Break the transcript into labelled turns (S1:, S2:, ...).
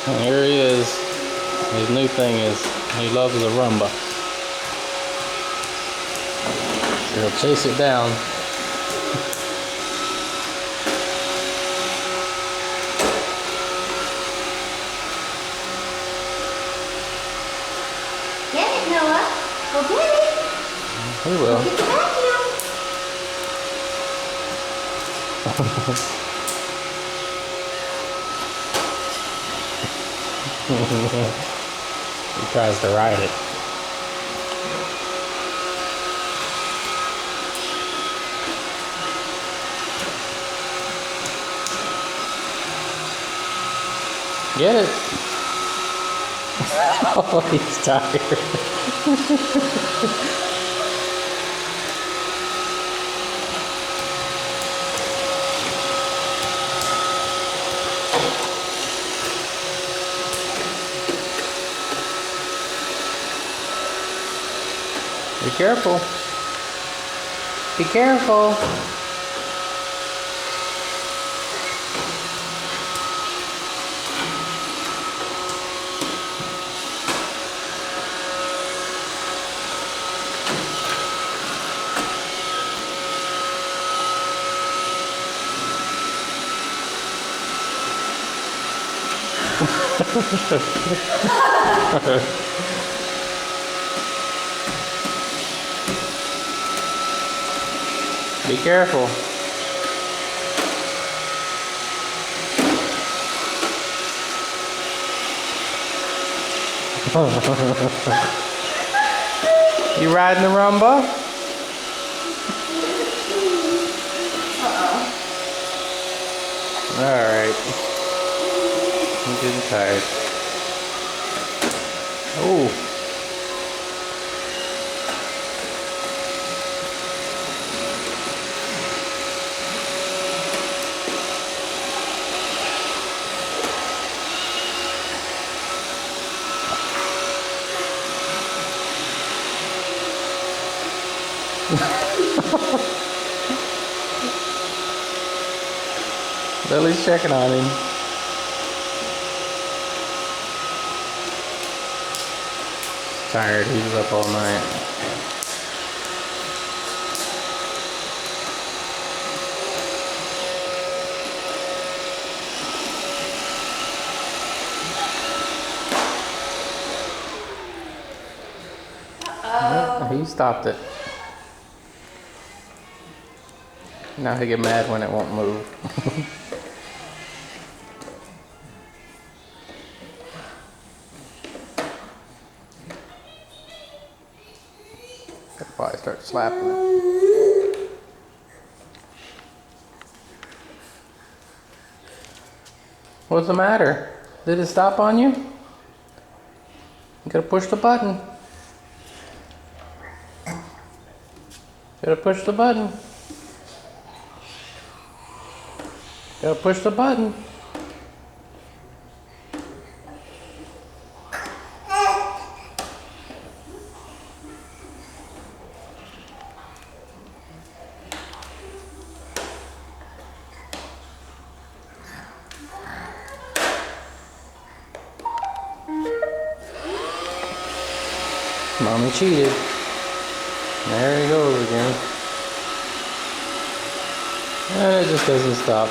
S1: And here he is. His new thing is he loves the Roomba. So he'll chase it down.
S2: Get it, Noah. Go get it.
S1: He will.
S2: Go get the vacuum.
S1: He tries to ride it. Get it. Oh, he's tired. Be careful. Be careful. Be careful. You riding the Roomba? Alright. I'm getting tired. Oh. Lily's checking on him. Tired, he was up all night. Nope, he stopped it. Now he get mad when it won't move. Could probably start slapping it. What's the matter? Did it stop on you? You gotta push the button. Gotta push the button. Gotta push the button. Mommy cheated. There he goes again. And it just doesn't stop.